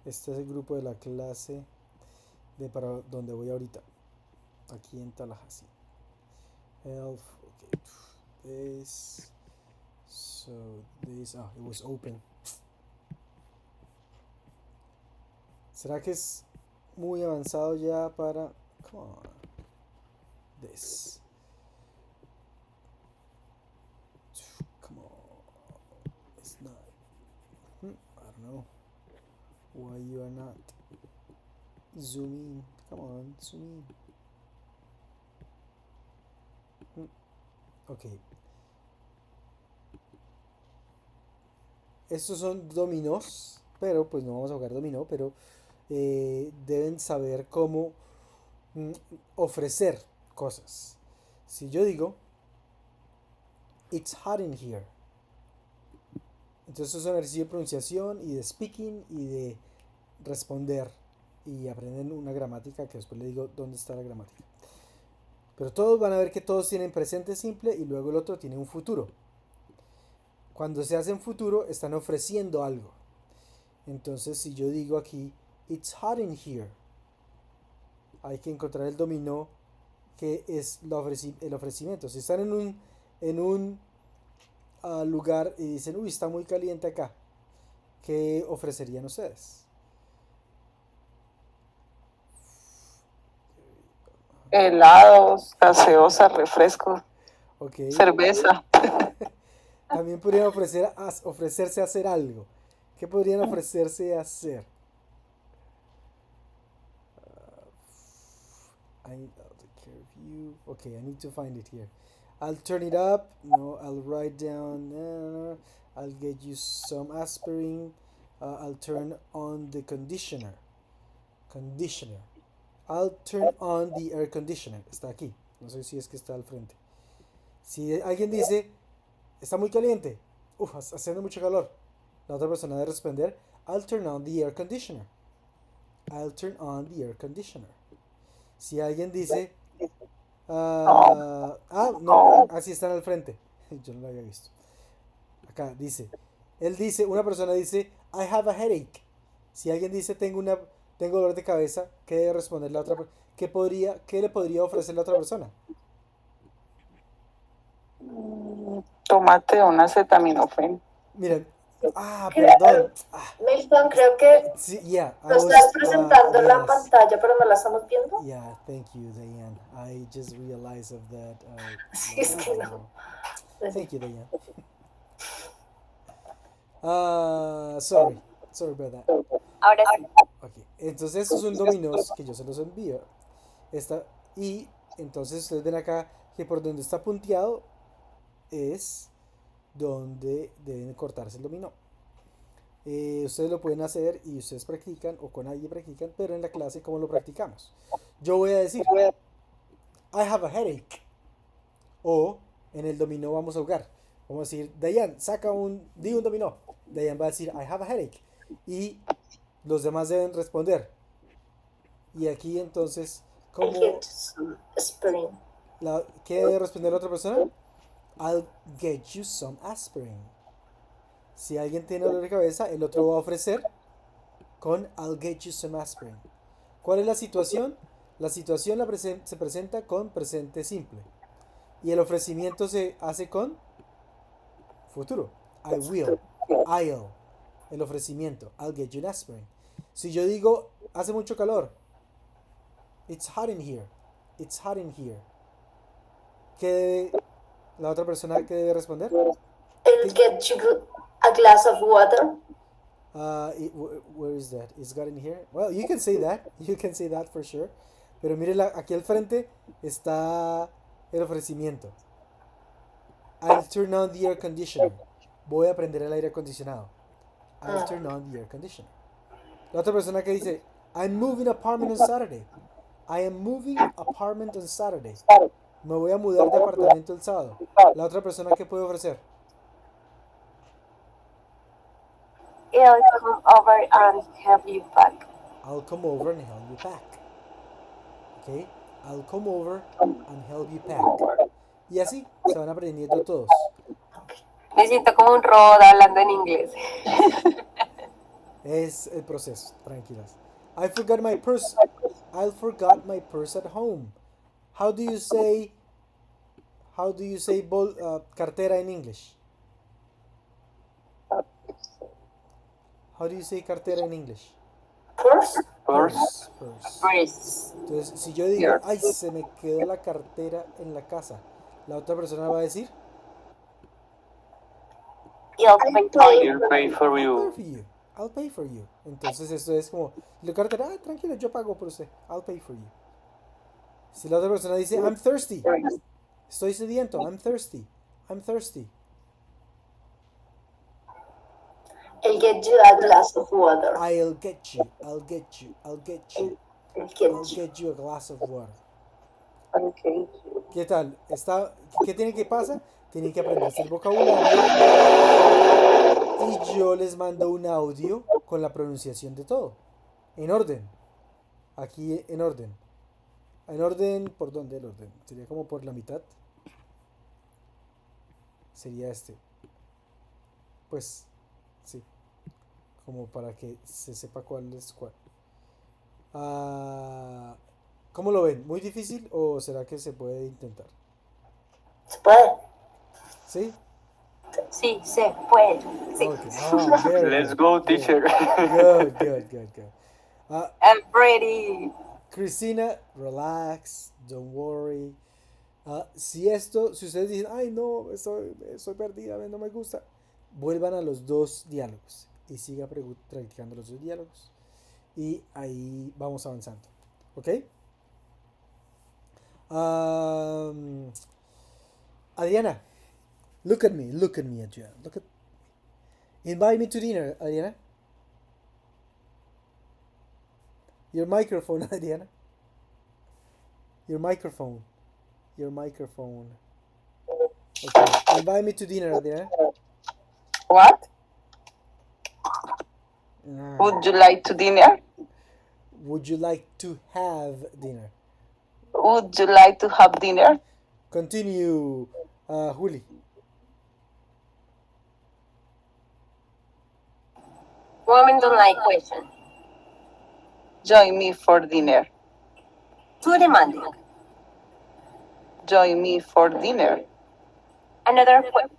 Speaker 3: Este es el grupo de la clase de para donde voy ahorita. Aquí en Tallahassee. Elf. Okay. This. So this. Ah, it was open. ¿Será que es muy avanzado ya para... Come on. This. Come on. It's not. I don't know. Why you are not. Zoom in. Come on, zoom in. Ok. Estos son dominós, pero pues no vamos a jugar dominó, pero deben saber cómo ofrecer cosas. Si yo digo, it's hot in here. Entonces es un ejercicio de pronunciación y de speaking y de responder. Y aprenden una gramática que después le digo dónde está la gramática. Pero todos van a ver que todos tienen presente simple y luego el otro tiene un futuro. Cuando se hace en futuro están ofreciendo algo. Entonces si yo digo aquí, it's hot in here, hay que encontrar el dominó que es el ofrecimiento. Si están en un lugar y dicen, uy, está muy caliente acá, ¿qué ofrecerían ustedes?
Speaker 4: Helados, gaseosa, refresco,
Speaker 3: Okay.
Speaker 4: cerveza.
Speaker 3: También podrían ofrecerse a hacer algo. ¿Qué podrían ofrecerse a hacer? I'll take care of you. Okay, I need to find it here. I'll turn it up. No, I'll write down. I'll get you some aspirin. I'll turn on the conditioner. Conditioner. I'll turn on the air conditioner. Está aquí. No sé si es que está al frente. Si alguien dice, está muy caliente. Uf, haciendo mucho calor. La otra persona debe responder, I'll turn on the air conditioner. I'll turn on the air conditioner. Si alguien dice, no, así están al frente. Yo no lo había visto. Acá dice, una persona dice, I have a headache. Si alguien dice, tengo dolor de cabeza, ¿qué debe responder la otra persona? ¿Qué le podría ofrecer la otra persona?
Speaker 4: Tómate un acetaminofén.
Speaker 3: Miren, perdón.
Speaker 5: Milton, creo que
Speaker 3: Sí, yeah,
Speaker 5: lo estás presentando en la
Speaker 3: yes.
Speaker 5: pantalla, pero no la estamos viendo.
Speaker 3: Yeah, thank you, Diane. I just realized of that.
Speaker 5: Sí, es que no.
Speaker 3: Thank you, Diane. Sorry. Sorry about that.
Speaker 8: Ahora sí.
Speaker 3: Ok, entonces estos son dominos que yo se los envío. Y entonces ustedes ven acá que por donde está punteado es donde deben cortarse el dominó. Ustedes lo pueden hacer y ustedes practican o con alguien practican, pero en la clase, ¿cómo lo practicamos? Yo voy a decir, I have a headache. O en el dominó vamos a jugar. Vamos a decir, Dayan, di un dominó. Dayan va a decir, I have a headache. Y los demás deben responder. Y aquí entonces,
Speaker 5: I'll
Speaker 3: ¿cómo,
Speaker 5: get some aspirin.
Speaker 3: ¿qué debe responder la otra persona? I'll get you some aspirin. Si alguien tiene dolor de cabeza, el otro va a ofrecer con I'll get you some aspirin. ¿Cuál es la situación? La situación se presenta con presente simple. Y el ofrecimiento se hace con futuro. I will. I'll. El ofrecimiento. I'll get you an aspirin. Si yo digo, hace mucho calor. It's hot in here. It's hot in here. ¿Qué debe la otra persona que debe responder?
Speaker 5: I'll get you a glass of water.
Speaker 3: Where is that? It's got in here. Well, you can say that. You can say that for sure. Pero mire, aquí al frente está el ofrecimiento. I'll turn on the air conditioner. Voy a prender el aire acondicionado. I'll turn on the air conditioner. La otra persona que dice, I'm moving apartment on Saturday. I am moving apartment on Saturday. Me voy a mudar de apartamento el sábado. La otra persona que puede ofrecer.
Speaker 8: I'll come over and help you pack.
Speaker 3: I'll come over and help you pack. Okay. I'll come over and help you pack. Y así se van aprendiendo todos.
Speaker 8: Me siento como un robot hablando en inglés.
Speaker 3: Es el proceso, tranquilas. I forgot my purse. I forgot my purse at home. How do you say cartera in English? How do you say cartera in English?
Speaker 5: Purse?
Speaker 1: Purse.
Speaker 3: Purse. Entonces, si yo digo, ay, se me quedó la cartera en la casa, la otra persona va a decir,
Speaker 8: I'll pay for you.
Speaker 1: He'll pay for
Speaker 3: I'll pay
Speaker 1: you.
Speaker 3: for you. I'll pay for you. Entonces esto es como, la cartera, tranquilo, yo pago por usted. I'll pay for you. Si la otra persona dice, I'm thirsty. Estoy sediento. I'm thirsty. I'm thirsty.
Speaker 5: I'll get you a glass of water.
Speaker 3: I'll get you. I'll get you. I'll get you. I'll get you a glass of water.
Speaker 4: Okay.
Speaker 3: ¿Qué tal? ¿Qué tiene que pasar? Tienen que aprenderse el vocabulario. Y yo les mando un audio con la pronunciación de todo. En orden. Aquí en orden. En orden, ¿por dónde el orden? Sería como por la mitad. Sería este. Pues, sí. Como para que se sepa cuál es cuál. ¿Cómo lo ven? ¿Muy difícil o será que se puede intentar?
Speaker 5: Se puede.
Speaker 3: ¿Sí?
Speaker 8: Sí, se puede. Sí.
Speaker 3: Okay. Very
Speaker 1: Let's
Speaker 3: good.
Speaker 1: go, teacher.
Speaker 3: Good.
Speaker 8: I'm ready.
Speaker 3: Cristina, relax, don't worry. Si ustedes dicen, ay no, estoy perdida, no me gusta, vuelvan a los dos diálogos y siga practicando los dos diálogos y ahí vamos avanzando. ¿Ok? Adriana, look at me, Adriana. Invite me to dinner, Adriana. Your microphone, Adriana. Your microphone. Okay. Invite me to dinner, Adriana.
Speaker 4: What? Would you like to dinner?
Speaker 3: Would you like to have dinner?
Speaker 4: Would you like to have dinner?
Speaker 3: Continue, Juli.
Speaker 8: Women don't like questions.
Speaker 4: Join me for dinner.
Speaker 8: Too demanding.
Speaker 4: Join me for dinner.
Speaker 8: Another question.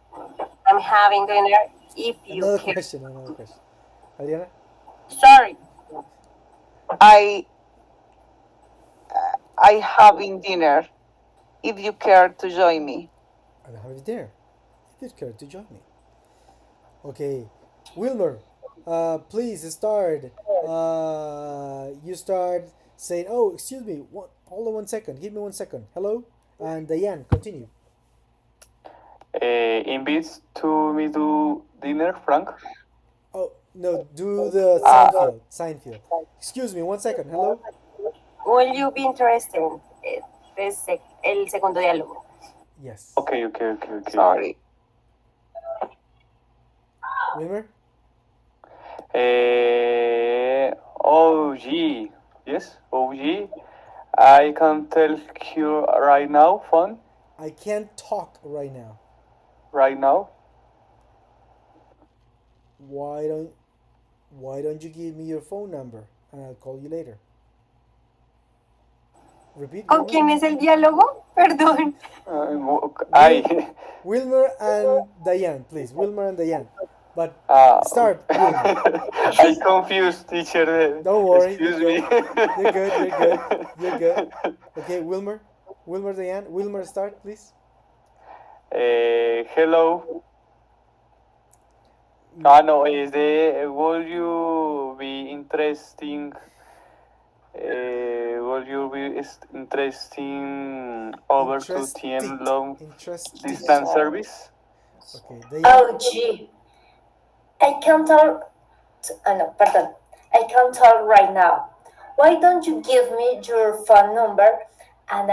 Speaker 8: I'm having dinner if you
Speaker 3: Another
Speaker 8: care.
Speaker 3: question. Adriana?
Speaker 8: Sorry.
Speaker 4: I having dinner. If you care to join me.
Speaker 3: I'm having dinner. did care to join me. Okay, Wilmer, please start. You start saying, "Oh, excuse me. Hold on 1 second. Give me 1 second. Hello." And Diane, continue.
Speaker 1: Invites to me to dinner, Frank.
Speaker 3: Oh no, do the Seinfeld. Seinfeld. Excuse me, 1 second. Hello.
Speaker 8: Will you be interested? El segundo diálogo.
Speaker 3: Yes.
Speaker 1: Okay.
Speaker 4: Sorry.
Speaker 3: Wilmer.
Speaker 1: OG. Yes, OG. I can tell you right now, phone.
Speaker 3: I can't talk right now.
Speaker 1: Right now.
Speaker 3: Why don't you give me your phone number and I'll call you later? Repeat.
Speaker 8: ¿Con quién es el diálogo? Perdón.
Speaker 1: I.
Speaker 3: Wilmer and Diane, please. Wilmer and Diane. But start, Wilmer.
Speaker 1: I confused, teacher.
Speaker 3: Don't worry.
Speaker 1: Excuse
Speaker 3: you're
Speaker 1: me.
Speaker 3: good. You're good. You're good. Okay, Wilmer. Wilmer, Diane. Wilmer, start, please.
Speaker 1: Hello. No, is the will you be interesting? Will you be interesting over to TM long distance service?
Speaker 3: Okay, Diane.
Speaker 5: Oh, gee. I can't talk. No, pardon. I can't talk right now. Why don't you give me your phone number and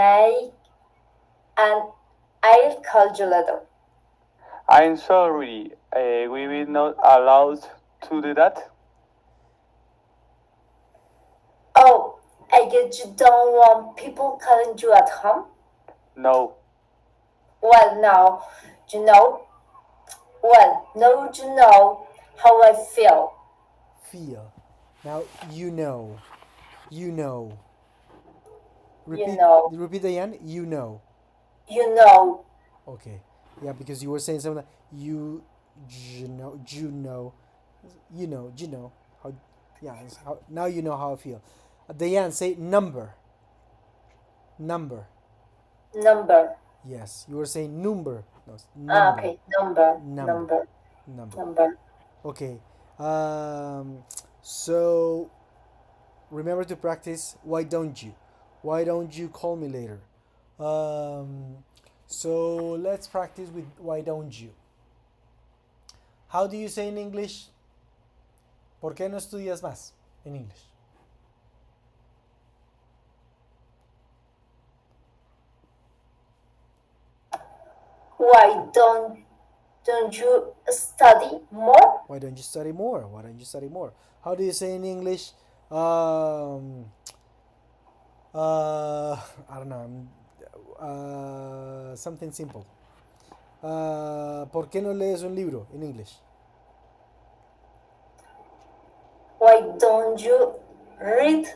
Speaker 5: I'll call you later.
Speaker 1: I'm sorry. We will not allowed to do that.
Speaker 5: Oh, I guess you don't want people calling you at home?
Speaker 1: No.
Speaker 5: Well, now, you know. Well, now you know how I feel.
Speaker 3: Feel. Now you know. You know. Repeat.
Speaker 5: You know.
Speaker 3: Repeat, Diane. You know.
Speaker 5: You know.
Speaker 3: Okay. Yeah, because you were saying something like you know. How? Yeah. How, now you know how I feel. Diane, say number. Number.
Speaker 5: Number.
Speaker 3: Yes, you were saying number. No, number.
Speaker 5: Okay. Number.
Speaker 3: Number.
Speaker 5: Number.
Speaker 3: Okay. So remember to practice. Why don't you? Why don't you call me later? So let's practice with why don't you. How do you say in English? ¿Por qué no estudias más? En English.
Speaker 5: Why don't you study more?
Speaker 3: Why don't you study more? Why don't you study more? How do you say in English? I don't know. Something simple. ¿Por qué no lees un libro en English?
Speaker 5: Why don't you read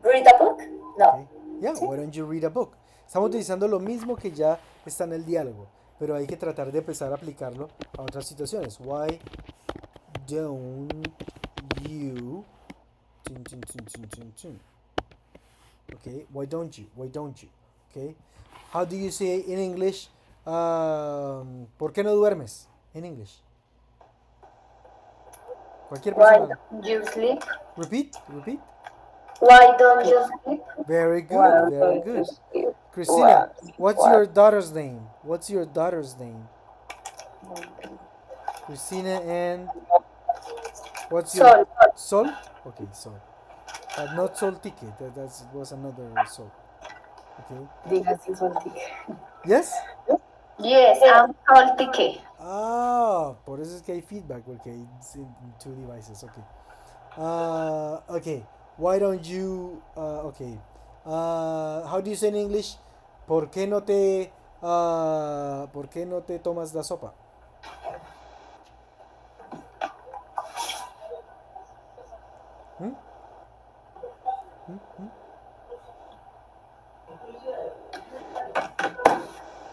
Speaker 5: a book? No.
Speaker 3: Okay. Yeah, why don't you read a book? Estamos utilizando lo mismo que ya está en el diálogo, pero hay que tratar de empezar a aplicarlo a otras situaciones. Why don't you? Okay, why don't you? Why don't you? Okay. How do you say in English? ¿Por qué no duermes? En English. Cualquier
Speaker 7: Why
Speaker 3: persona.
Speaker 7: don't you sleep?
Speaker 3: Repeat.
Speaker 7: Why don't you sleep?
Speaker 3: Very good.
Speaker 4: Why
Speaker 3: Very
Speaker 4: don't
Speaker 3: good.
Speaker 4: you sleep?
Speaker 3: Christina, what's
Speaker 4: What?
Speaker 3: your daughter's name? What's your daughter's name? Christina and what's your Sol? Okay, Sol. But not Sol Ticket. That was another Sol. Okay.
Speaker 4: Diga si son tic.
Speaker 3: Yes?
Speaker 7: Yes, I'm salty.
Speaker 3: Ah, por eso es que hay feedback, porque it's in two devices. Okay. Okay. Why don't you? Okay. How do you say in English? ¿Por qué no te? ¿Por qué no te tomas la sopa? ¿Mm?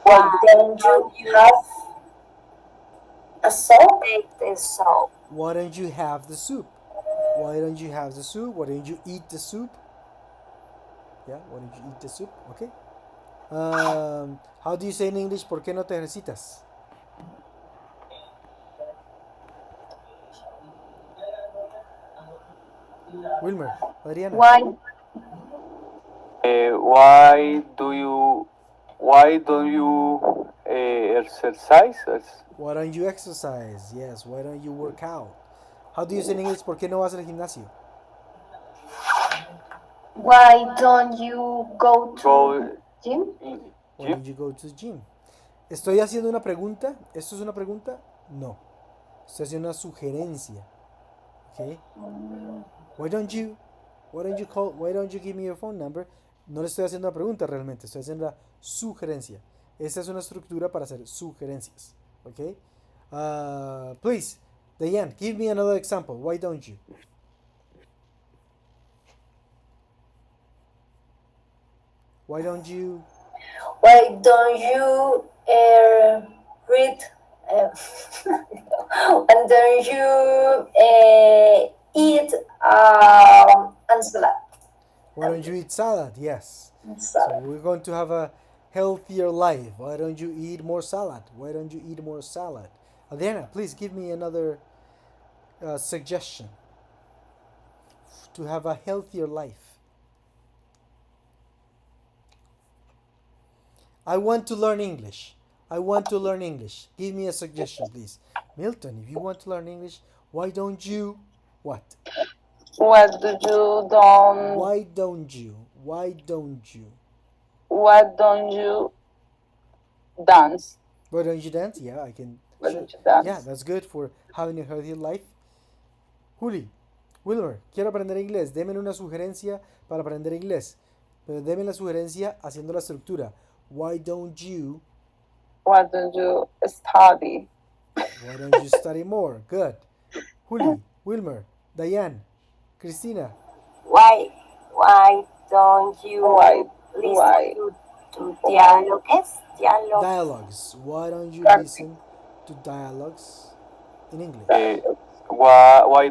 Speaker 5: Why don't you have a soap?
Speaker 8: Take the soap.
Speaker 3: Why don't you have the soup? Why don't you have the soup? Why don't you eat the soup? Yeah, why don't you eat the soup? Okay. How do you say in English? ¿Por qué no te ejercitas? Wilmer, Adriana.
Speaker 7: Why
Speaker 1: Why don't you exercise?
Speaker 3: Why don't you exercise? Yes, why don't you work out? How do you say in English, ¿por qué no vas al gimnasio?
Speaker 7: why don't you go to
Speaker 1: Go
Speaker 7: gym?
Speaker 3: Why don't you go to the gym? ¿Estoy haciendo una pregunta? ¿Esto es una pregunta? No. Estoy haciendo una sugerencia. ¿Ok? Why don't you? Why don't you give me your phone number? No le estoy haciendo una pregunta realmente, estoy haciendo una sugerencia. Esta es una estructura para hacer sugerencias. ¿Ok? Please, Diane, give me another example. Why don't you? Why don't you?
Speaker 5: Why don't you read? Uh, and don't you eat and salad?
Speaker 3: Why don't you eat salad? Yes. So
Speaker 5: Salad.
Speaker 3: we're going to have a healthier life. Why don't you eat more salad? Why don't you eat more salad? Adriana, please give me another suggestion to have a healthier life. I want to learn English. I want to learn English. Give me a suggestion, please. Milton, if you want to learn English, why don't you what?
Speaker 4: What do you don't?
Speaker 3: Why don't you? Why don't you?
Speaker 4: What don't you dance?
Speaker 3: Why don't you dance? Yeah, I can.
Speaker 4: What
Speaker 3: Sure.
Speaker 4: don't you dance?
Speaker 3: Yeah, that's good for having a healthy life. Juli, Wilmer, quiero aprender inglés. Deme una sugerencia para aprender inglés. Pero deme la sugerencia haciendo la estructura. Why don't you?
Speaker 4: What don't you study?
Speaker 3: Why don't you study more? Good. Juli, Wilmer, Diane, Cristina.
Speaker 8: Why don't you
Speaker 4: Why?
Speaker 8: listen
Speaker 4: Why?
Speaker 8: to dialogues? Dialogue.
Speaker 3: Dialogues. Why don't you
Speaker 4: Practice.
Speaker 3: listen to dialogues in English?
Speaker 1: why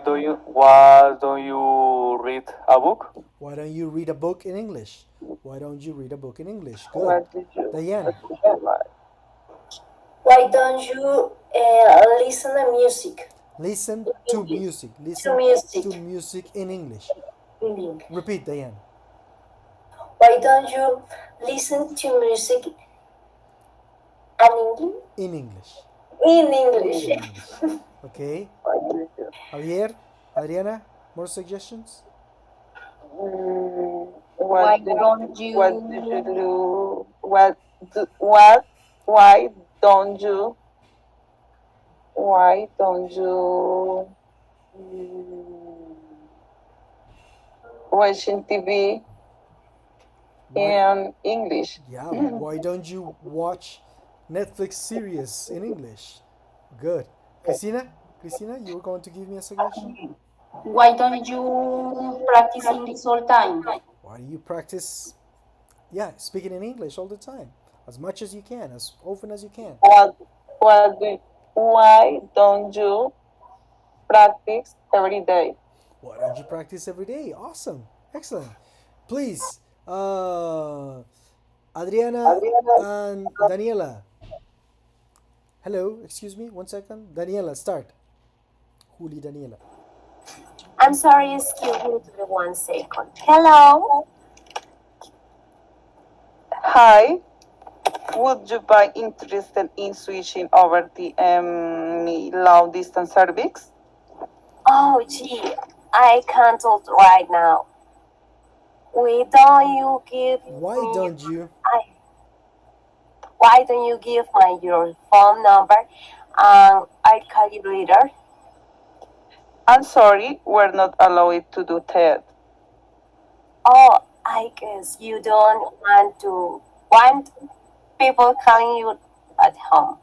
Speaker 1: don't you read a book?
Speaker 3: Why don't you read a book in English? Why don't you read a book in English? Good.
Speaker 4: What did you?
Speaker 3: Diane.
Speaker 5: Why don't you listen to music?
Speaker 3: Listen to music. Listen
Speaker 5: music.
Speaker 3: to music in English.
Speaker 5: In English.
Speaker 3: Repeat, Diane.
Speaker 5: Why don't you listen to music and English?
Speaker 3: In English.
Speaker 5: In English.
Speaker 3: In English. Okay. Javier, Adriana, more suggestions?
Speaker 7: Why
Speaker 4: What did
Speaker 7: don't you?
Speaker 4: What did you do? What? Why don't you? Why don't you? Watching TV in English?
Speaker 3: Yeah, why don't you watch Netflix series in English? Good. Christina, you were going to give me a suggestion?
Speaker 7: Why don't you practice English all time?
Speaker 3: Why do you practice, speaking in English all the time? As much as you can, as often as you can.
Speaker 4: Why don't you practice every day?
Speaker 3: Why don't you practice every day? Awesome. Excellent. Please, Adriana and Daniela. Hello, excuse me, 1 second. Daniela, start. Juli, Daniela.
Speaker 8: I'm sorry, excuse me for 1 second. Hello.
Speaker 4: Hi. Would you be interested in switching over the long distance service?
Speaker 8: Oh, gee, I can't talk right now. Why don't you give
Speaker 3: Why
Speaker 8: me?
Speaker 3: don't you?
Speaker 8: Why don't you give me your phone number and I'll call you later?
Speaker 4: I'm sorry, we're not allowed to do that.
Speaker 8: Oh, I guess you don't want people calling you at home.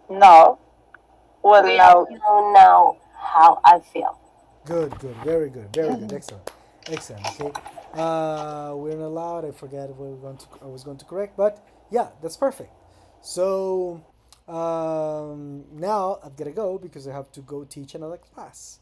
Speaker 4: No. Well,
Speaker 8: Well,
Speaker 4: now
Speaker 8: you know how I feel.
Speaker 3: Good, very good, excellent, excellent. Okay, we're not allowed. I forget what I was going to correct, but yeah, that's perfect. So now I've got to go because I have to go teach another class.